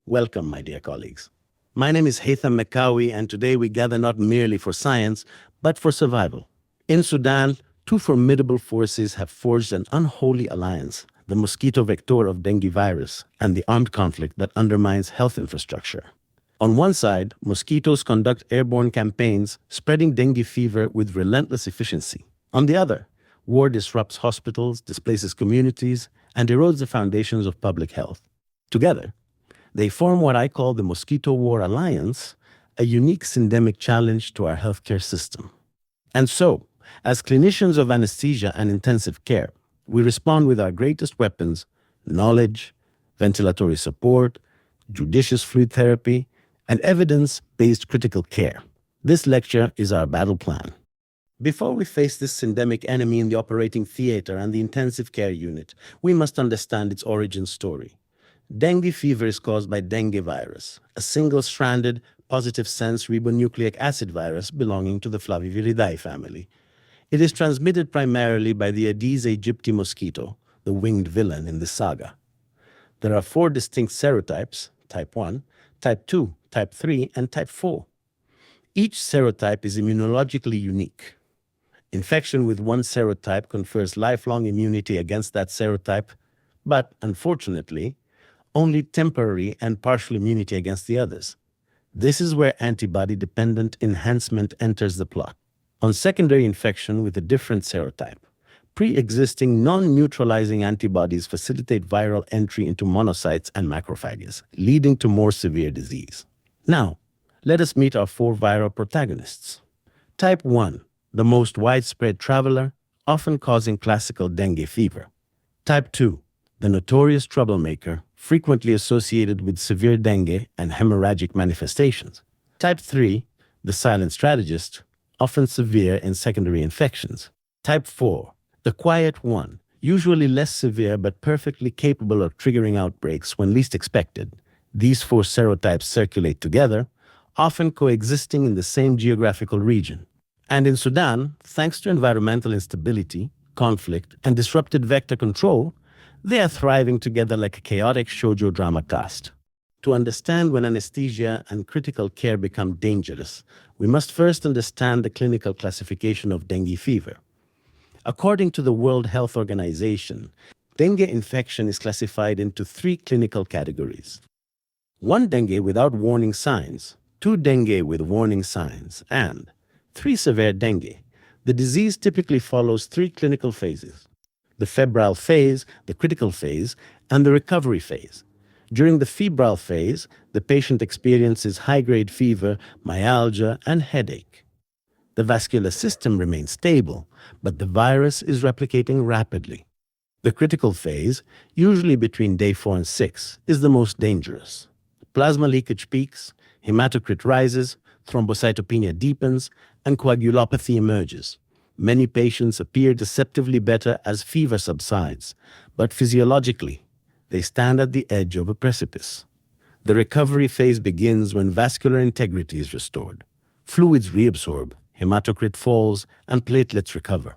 Welcome, my dear colleagues. My name is Haitham Mekkawi, and today we gather not merely for science, but for survival. In Sudan, two formidable forces have forged an unholy alliance: the mosquito vector of dengue virus and the armed conflict that undermines health infrastructure. On one side, mosquitoes conduct airborne campaigns, spreading dengue fever with relentless efficiency. On the other, war disrupts hospitals, displaces communities, and erodes the foundations of public health. Together, they form what I call the Mosquito War Alliance, a unique syndemic challenge to our healthcare system. And so, as clinicians of anesthesia and intensive care, we respond with our greatest weapons: knowledge, ventilatory support, judicious fluid therapy, and evidence-based critical care. This lecture is our battle plan. Before we face this syndemic enemy in the operating theater and the intensive care unit, we must understand its origin story. Dengue fever is caused by dengue virus, a single-stranded, positive-sense ribonucleic acid virus belonging to the Flaviviridae family. It is transmitted primarily by the Aedes aegypti mosquito, the winged villain in this saga. There are 4 distinct serotypes: type 1, type 2, type 3, and type 4. Each serotype is immunologically unique. Infection with one serotype confers lifelong immunity against that serotype, but, unfortunately, only temporary and partial immunity against the others. This is where antibody-dependent enhancement enters the plot. On secondary infection with a different serotype, pre-existing non-neutralizing antibodies facilitate viral entry into monocytes and macrophages, leading to more severe disease. Now, let us meet our 4 viral protagonists. Type 1, the most widespread traveler, often causing classical dengue fever. Type 2, the notorious troublemaker, frequently associated with severe dengue and hemorrhagic manifestations. Type 3, the silent strategist, often severe in secondary infections. Type 4, the quiet one, usually less severe but perfectly capable of triggering outbreaks when least expected. These 4 serotypes circulate together, often coexisting in the same geographical region. And in Sudan, thanks to environmental instability, conflict, and disrupted vector control, they are thriving together like a chaotic Shōjo drama cast. To understand when anesthesia and critical care become dangerous, we must first understand the clinical classification of dengue fever. According to the World Health Organization, dengue infection is classified into 3 clinical categories: 1 dengue without warning signs, 2 dengue with warning signs, and 3 severe dengue. The disease typically follows 3 clinical phases: the febrile phase, the critical phase, and the recovery phase. During the febrile phase, the patient experiences high-grade fever, myalgia, and headache. The vascular system remains stable, but the virus is replicating rapidly. The critical phase, usually between day 4 and 6, is the most dangerous. Plasma leakage peaks, hematocrit rises, thrombocytopenia deepens, and coagulopathy emerges. Many patients appear deceptively better as fever subsides, but physiologically, they stand at the edge of a precipice. The recovery phase begins when vascular integrity is restored. Fluids reabsorb, hematocrit falls, and platelets recover.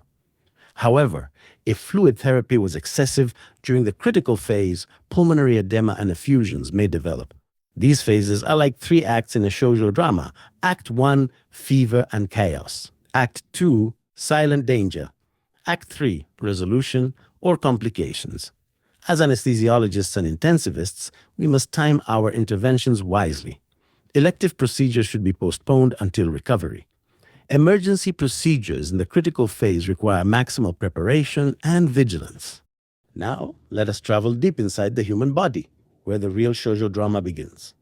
However, if fluid therapy was excessive during the critical phase, pulmonary edema and effusions may develop. These phases are like 3 acts in a Shōjo drama: Act 1, fever and chaos; Act 2, silent danger; Act 3, resolution or complications. As anesthesiologists and intensivists, we must time our interventions wisely. Elective procedures should be postponed until recovery. Emergency procedures in the critical phase require maximal preparation and vigilance. Now, let us travel deep inside the human body, where the real Shōjo drama begins.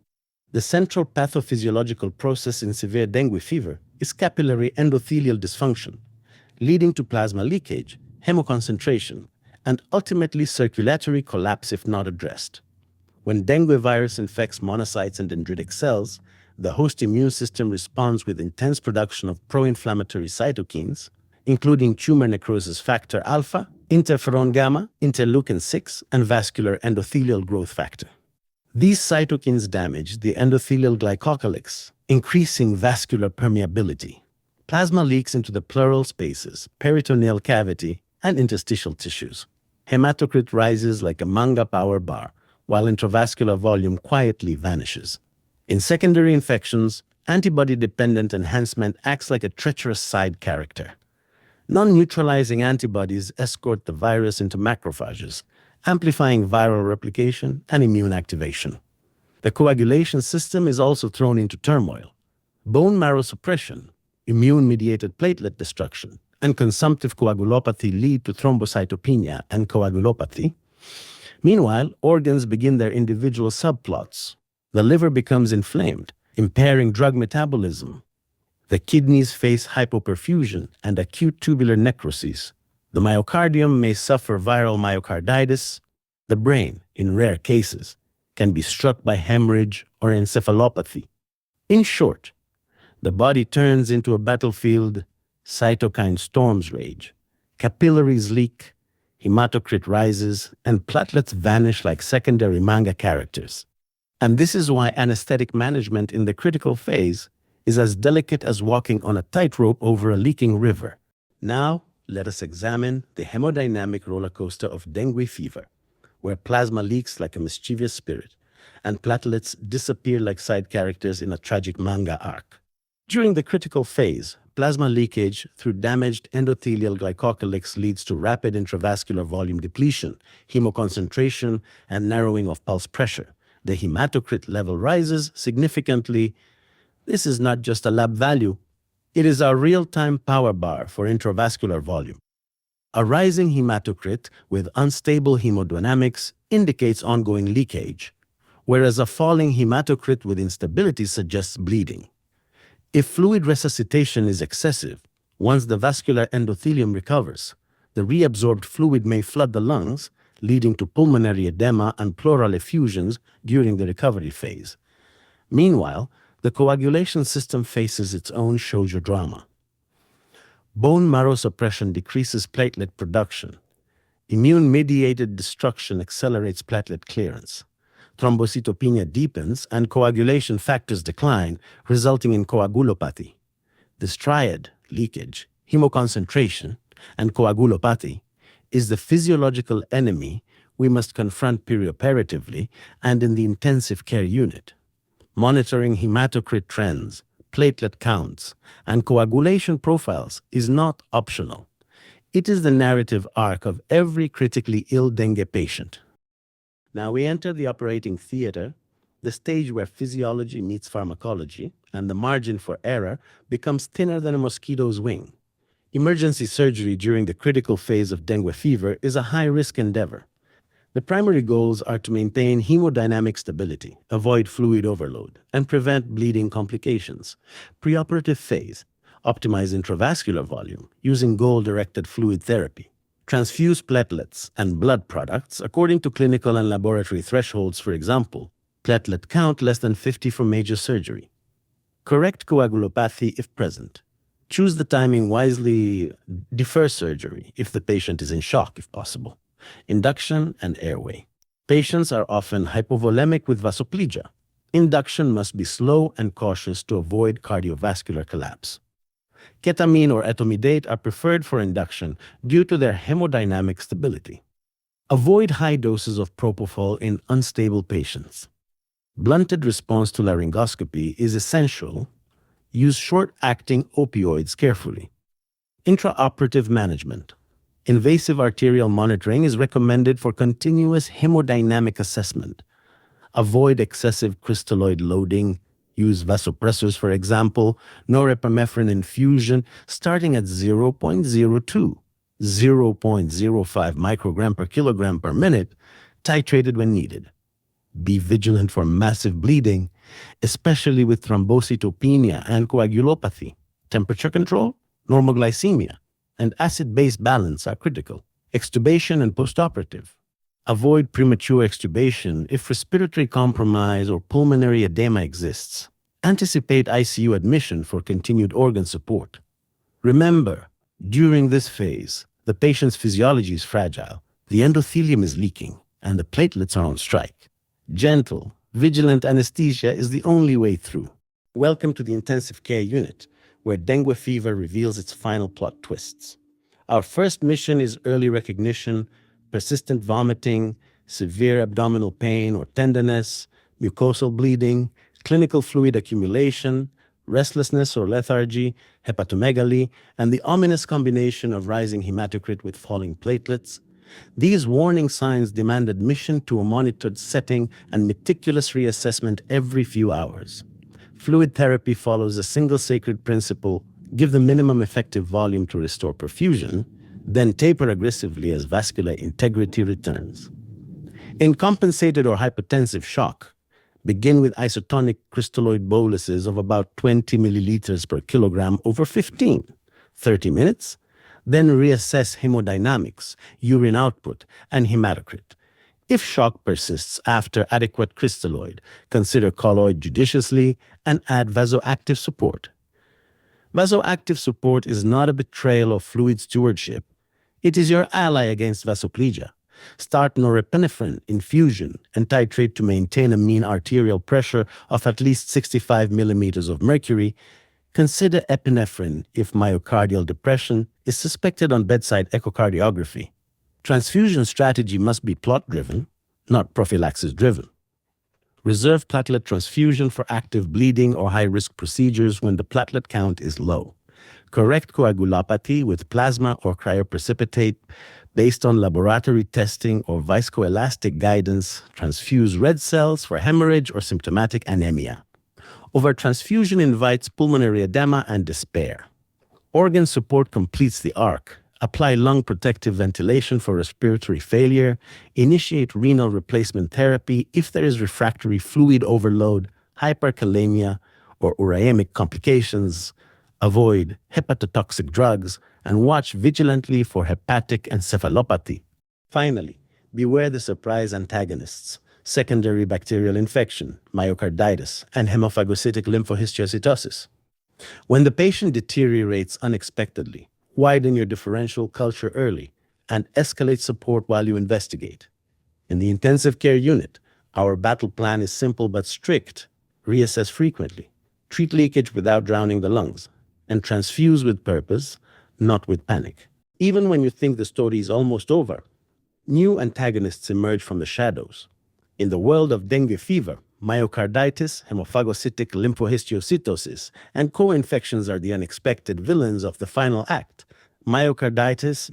The central pathophysiological process in severe dengue fever is capillary endothelial dysfunction, leading to plasma leakage, hemoconcentration, and ultimately circulatory collapse if not addressed. When dengue virus infects monocytes and dendritic cells, the host immune system responds with intense production of pro-inflammatory cytokines, including tumor necrosis factor alpha, interferon gamma, interleukin-6, and vascular endothelial growth factor. These cytokines damage the endothelial glycocalyx, increasing vascular permeability. Plasma leaks into the pleural spaces, peritoneal cavity, and interstitial tissues. Hematocrit rises like a Manga power bar, while intravascular volume quietly vanishes. In secondary infections, antibody-dependent enhancement acts like a treacherous side character. Non-neutralizing antibodies escort the virus into macrophages, amplifying viral replication and immune activation. The coagulation system is also thrown into turmoil. Bone marrow suppression, immune-mediated platelet destruction, and consumptive coagulopathy lead to thrombocytopenia and coagulopathy. Meanwhile, organs begin their individual subplots. The liver becomes inflamed, impairing drug metabolism. The kidneys face hypoperfusion and acute tubular necrosis. The myocardium may suffer viral myocarditis. The brain, in rare cases, can be struck by hemorrhage or encephalopathy. In short, the body turns into a battlefield, cytokine storms rage, capillaries leak, hematocrit rises, and platelets vanish like secondary manga characters. And this is why anesthetic management in the critical phase is as delicate as walking on a tightrope over a leaking river. Now, let us examine the hemodynamic roller coaster of dengue fever, where plasma leaks like a mischievous spirit, and platelets disappear like side characters in a tragic manga arc. During the critical phase, plasma leakage through damaged endothelial glycocalyx leads to rapid intravascular volume depletion, hemoconcentration, and narrowing of pulse pressure. The hematocrit level rises significantly. This is not just a lab value. It is our real-time power bar for intravascular volume. A rising hematocrit with unstable hemodynamics indicates ongoing leakage, whereas a falling hematocrit with instability suggests bleeding. If fluid resuscitation is excessive, once the vascular endothelium recovers, the reabsorbed fluid may flood the lungs, leading to pulmonary edema and pleural effusions during the recovery phase. Meanwhile, the coagulation system faces its own Shōjo drama. Bone marrow suppression decreases platelet production. Immune-mediated destruction accelerates platelet clearance. Thrombocytopenia deepens and coagulation factors decline, resulting in coagulopathy. This triad, leakage, hemoconcentration, and coagulopathy, is the physiological enemy we must confront perioperatively and in the intensive care unit. Monitoring hematocrit trends, platelet counts, and coagulation profiles is not optional. It is the narrative arc of every critically ill dengue patient. Now we enter the operating theater, the stage where physiology meets pharmacology, and the margin for error becomes thinner than a mosquito's wing. Emergency surgery during the critical phase of dengue fever is a high-risk endeavor. The primary goals are to maintain hemodynamic stability, avoid fluid overload, and prevent bleeding complications. Preoperative phase, optimize intravascular volume using goal-directed fluid therapy. Transfuse platelets and blood products according to clinical and laboratory thresholds, for example, platelet count less than 50 for major surgery. Correct coagulopathy if present. Choose the timing wisely, defer surgery if the patient is in shock if possible. Induction and airway. Patients are often hypovolemic with vasoplegia. Induction must be slow and cautious to avoid cardiovascular collapse. Ketamine or etomidate are preferred for induction due to their hemodynamic stability. Avoid high doses of propofol in unstable patients. Blunted response to laryngoscopy is essential. Use short-acting opioids carefully. Intraoperative management. Invasive arterial monitoring is recommended for continuous hemodynamic assessment. Avoid excessive crystalloid loading. Use vasopressors, for example, norepinephrine infusion starting at 0.02, 0.05 microgram per kilogram per minute, titrated when needed. Be vigilant for massive bleeding, especially with thrombocytopenia and coagulopathy. Temperature control, normal glycemia, and acid-base balance are critical. Extubation and postoperative. Avoid premature extubation if respiratory compromise or pulmonary edema exists. Anticipate ICU admission for continued organ support. Remember, during this phase, the patient's physiology is fragile, the endothelium is leaking, and the platelets are on strike. Gentle, vigilant anesthesia is the only way through. Welcome to the intensive care unit, where dengue fever reveals its final plot twists. Our first mission is early recognition, persistent vomiting, severe abdominal pain or tenderness, mucosal bleeding, clinical fluid accumulation, restlessness or lethargy, hepatomegaly, and the ominous combination of rising hematocrit with falling platelets. These warning signs demand admission to a monitored setting and meticulous reassessment every few hours. Fluid therapy follows a single sacred principle: give the minimum effective volume to restore perfusion, then taper aggressively as vascular integrity returns. In compensated or hypotensive shock, begin with isotonic crystalloid boluses of about 20 milliliters per kilogram over 30 minutes, then reassess hemodynamics, urine output, and hematocrit. If shock persists after adequate crystalloid, consider colloid judiciously and add vasoactive support. Vasoactive support is not a betrayal of fluid stewardship. It is your ally against vasoplegia. Start norepinephrine infusion and titrate to maintain a mean arterial pressure of at least 65 millimeters of mercury. Consider epinephrine if myocardial depression is suspected on bedside echocardiography. Transfusion strategy must be plot-driven, not prophylaxis-driven. Reserve platelet transfusion for active bleeding or high-risk procedures when the platelet count is low. Correct coagulopathy with plasma or cryoprecipitate based on laboratory testing or viscoelastic guidance. Transfuse red cells for hemorrhage or symptomatic anemia. Overtransfusion invites pulmonary edema and despair. Organ support completes the arc. Apply lung protective ventilation for respiratory failure. Initiate renal replacement therapy if there is refractory fluid overload, hyperkalemia, or uremic complications. Avoid hepatotoxic drugs and watch vigilantly for hepatic encephalopathy. Finally, beware the surprise antagonists: secondary bacterial infection, myocarditis, and hemophagocytic lymphohistiocytosis. When the patient deteriorates unexpectedly, widen your differential culture early and escalate support while you investigate. In the intensive care unit, our battle plan is simple but strict: reassess frequently, treat leakage without drowning the lungs, and transfuse with purpose, not with panic. Even when you think the story is almost over, new antagonists emerge from the shadows. In the world of dengue fever, myocarditis, hemophagocytic lymphohistiocytosis, and co-infections are the unexpected villains of the final act. Myocarditis,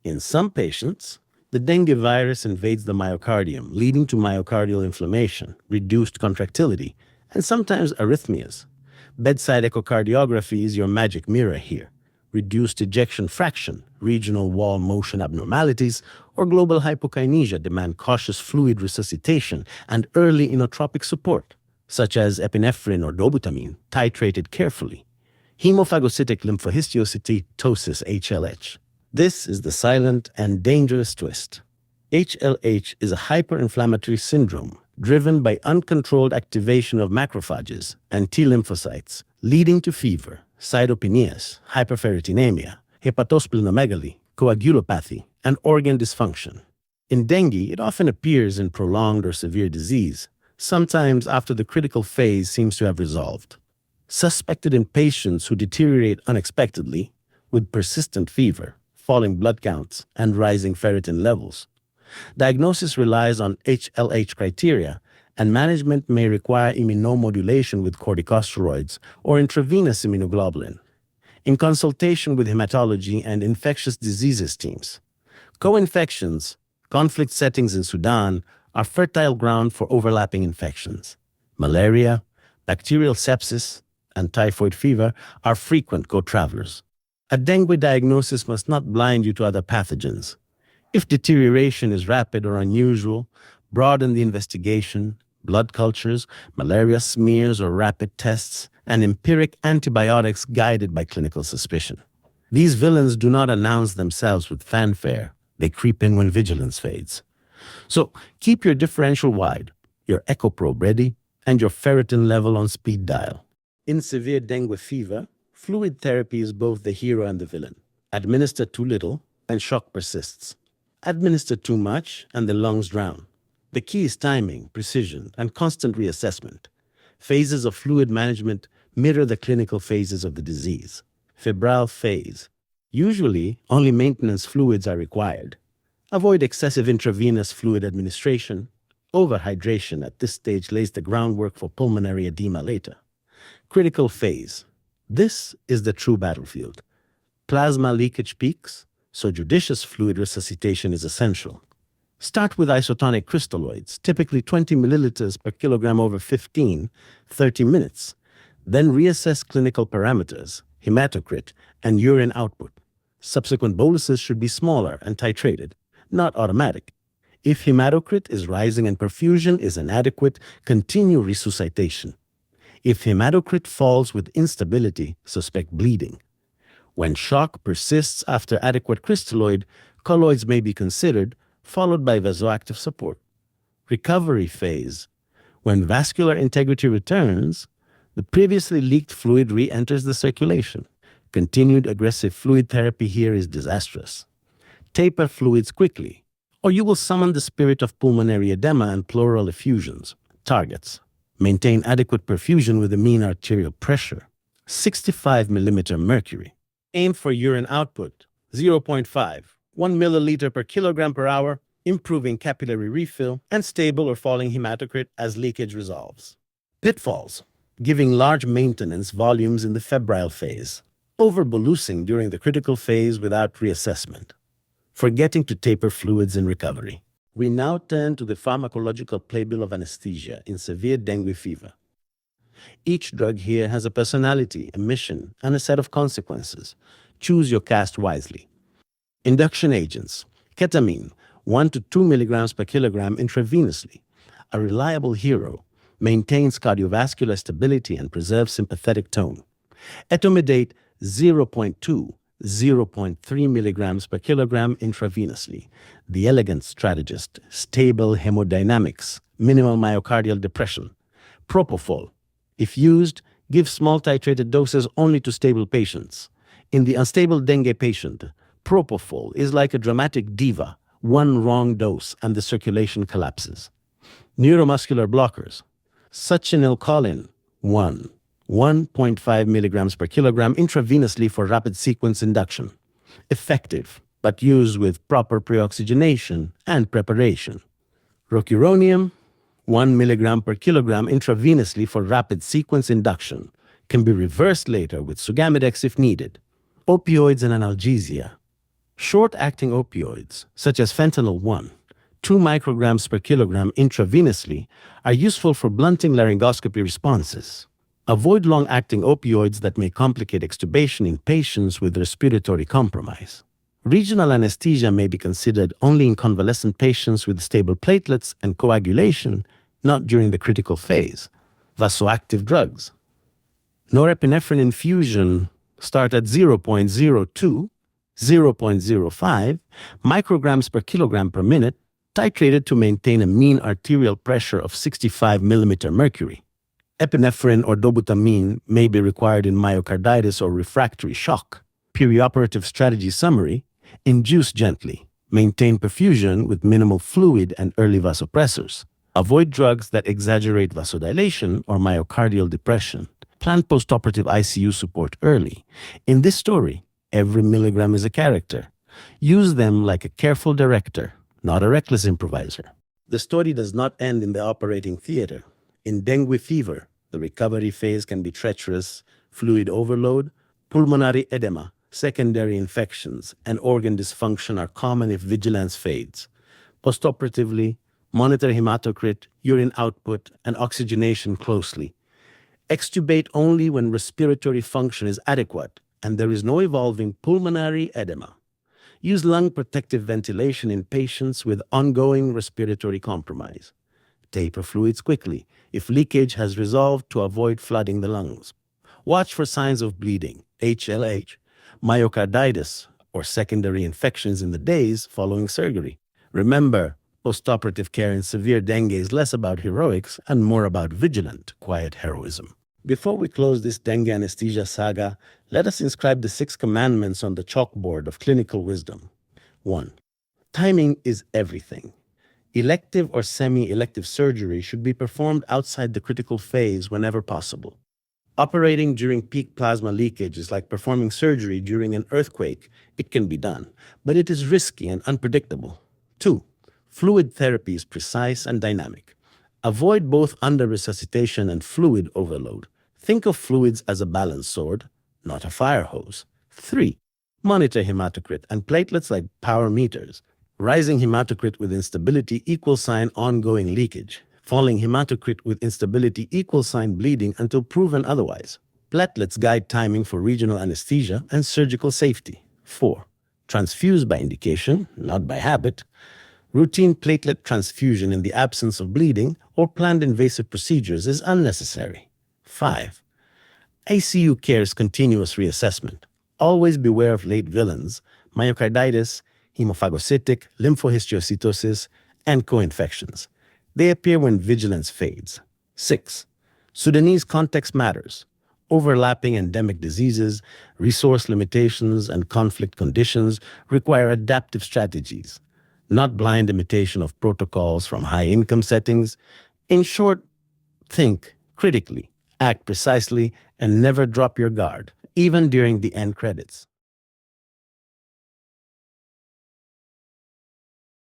in some patients, the dengue virus invades the myocardium, leading to myocardial inflammation, reduced contractility, and sometimes arrhythmias. Bedside echocardiography is your magic mirror here. Reduced ejection fraction, regional wall motion abnormalities, or global hypokinesia demand cautious fluid resuscitation and early inotropic support, such as epinephrine or dobutamine, titrated carefully. Hemophagocytic lymphohistiocytosis, HLH. This is the silent and dangerous twist. HLH is a hyperinflammatory syndrome driven by uncontrolled activation of macrophages and T lymphocytes, leading to fever, cytopenias, hyperferritinemia, hepatosplenomegaly, coagulopathy, and organ dysfunction. In dengue, it often appears in prolonged or severe disease, sometimes after the critical phase seems to have resolved. Suspected in patients who deteriorate unexpectedly with persistent fever, falling blood counts, and rising ferritin levels. Diagnosis relies on HLH criteria, and management may require immunomodulation with corticosteroids or intravenous immunoglobulin, in consultation with hematology and infectious diseases teams. Co-infections, conflict settings in Sudan, are fertile ground for overlapping infections. Malaria, bacterial sepsis, and typhoid fever are frequent co-travelers. A dengue diagnosis must not blind you to other pathogens. If deterioration is rapid or unusual, broaden the investigation. Blood cultures, malaria smears or rapid tests, and empiric antibiotics guided by clinical suspicion. These villains do not announce themselves with fanfare. They creep in when vigilance fades. So keep your differential wide, your echo probe ready, and your ferritin level on speed dial. In severe dengue fever, fluid therapy is both the hero and the villain. Administer too little, and shock persists. Administer too much, and the lungs drown. The key is timing, precision, and constant reassessment. Phases of fluid management mirror the clinical phases of the disease. Febrile phase, Usually, only maintenance fluids are required. Avoid excessive intravenous fluid administration. Overhydration at this stage lays the groundwork for pulmonary edema later. Critical phase. This is the true battlefield. Plasma leakage peaks, so judicious fluid resuscitation is essential. Start with isotonic crystalloids, typically 20 milliliters per kilogram over 30 minutes. Then reassess clinical parameters, hematocrit, and urine output. Subsequent boluses should be smaller and titrated, not automatic. If hematocrit is rising and perfusion is inadequate, continue resuscitation. If hematocrit falls with instability, suspect bleeding. When shock persists after adequate crystalloid, colloids may be considered, followed by vasoactive support. Recovery phase. When vascular integrity returns, the previously leaked fluid re-enters the circulation. Continued aggressive fluid therapy here is disastrous. Taper fluids quickly, or you will summon the spirit of pulmonary edema and pleural effusions. Targets. Maintain adequate perfusion with a mean arterial pressure, 65 millimeter mercury. Aim for urine output, 0.5, 1 milliliter per kilogram per hour, improving capillary refill, and stable or falling hematocrit as leakage resolves. Pitfalls. Giving large maintenance volumes in the febrile phase. Overbolusing during the critical phase without reassessment. Forgetting to taper fluids in recovery. We now turn to the pharmacological playbill of anesthesia in severe dengue fever. Each drug here has a personality, a mission, and a set of consequences. Choose your cast wisely. Induction agents. Ketamine, 1 to 2 milligrams per kilogram intravenously. A reliable hero, maintains cardiovascular stability and preserves sympathetic tone. Etomidate, 0.2, 0.3 milligrams per kilogram intravenously. The elegant strategist, stable hemodynamics, minimal myocardial depression. Propofol. If used, give small titrated doses only to stable patients. In the unstable dengue patient, propofol is like a dramatic diva. One wrong dose and the circulation collapses. Neuromuscular blockers. Succinylcholine, 1.5 milligrams per kilogram intravenously for rapid sequence induction. Effective, but used with proper preoxygenation and preparation. Rocuronium, 1 milligram per kilogram intravenously for rapid sequence induction. Can be reversed later with Sugamidex if needed. Opioids and analgesia. Short-acting opioids, such as fentanyl 1, 2 micrograms per kilogram intravenously, are useful for blunting laryngoscopy responses. Avoid long-acting opioids that may complicate extubation in patients with respiratory compromise. Regional anesthesia may be considered only in convalescent patients with stable platelets and coagulation, not during the critical phase. Vasoactive drugs. Norepinephrine infusion start at 0.02, 0.05 micrograms per kilogram per minute, titrated to maintain a mean arterial pressure of 65 millimeter mercury. Epinephrine or dobutamine may be required in myocarditis or refractory shock. Perioperative strategy summary: induce gently. Maintain perfusion with minimal fluid and early vasopressors. Avoid drugs that exaggerate vasodilation or myocardial depression. Plan postoperative ICU support early. In this story, every milligram is a character. Use them like a careful director, not a reckless improviser. The story does not end in the operating theater. In dengue fever, the recovery phase can be treacherous. Fluid overload, pulmonary edema, secondary infections, and organ dysfunction are common if vigilance fades. Postoperatively, monitor hematocrit, urine output, and oxygenation closely. Extubate only when respiratory function is adequate and there is no evolving pulmonary edema. Use lung protective ventilation in patients with ongoing respiratory compromise. Taper fluids quickly if leakage has resolved to avoid flooding the lungs. Watch for signs of bleeding, HLH, myocarditis, or secondary infections in the days following surgery. Remember, postoperative care in severe dengue is less about heroics and more about vigilant, quiet heroism. Before we close this dengue anesthesia saga, let us inscribe the 6 commandments on the chalkboard of clinical wisdom. 1. Timing is everything. Elective or semi-elective surgery should be performed outside the critical phase whenever possible. Operating during peak plasma leakage is like performing surgery during an earthquake. It can be done, but it is risky and unpredictable. 2. Fluid therapy is precise and dynamic. Avoid both under-resuscitation and fluid overload. Think of fluids as a balance sword, not a fire hose. 3. Monitor hematocrit and platelets like power meters. Rising hematocrit with instability equals sign ongoing leakage. Falling hematocrit with instability equals sign bleeding until proven otherwise. Platelets guide timing for regional anesthesia and surgical safety. 4. Transfuse by indication, not by habit. Routine platelet transfusion in the absence of bleeding or planned invasive procedures is unnecessary. 5. ICU care's continuous reassessment. Always beware of late villains, myocarditis, hemophagocytic, lymphohistiocytosis, and co-infections. They appear when vigilance fades. 6. Sudanese context matters. Overlapping endemic diseases, resource limitations, and conflict conditions require adaptive strategies, not blind imitation of protocols from high-income settings. In short, think critically, act precisely, and never drop your guard, even during the end credits.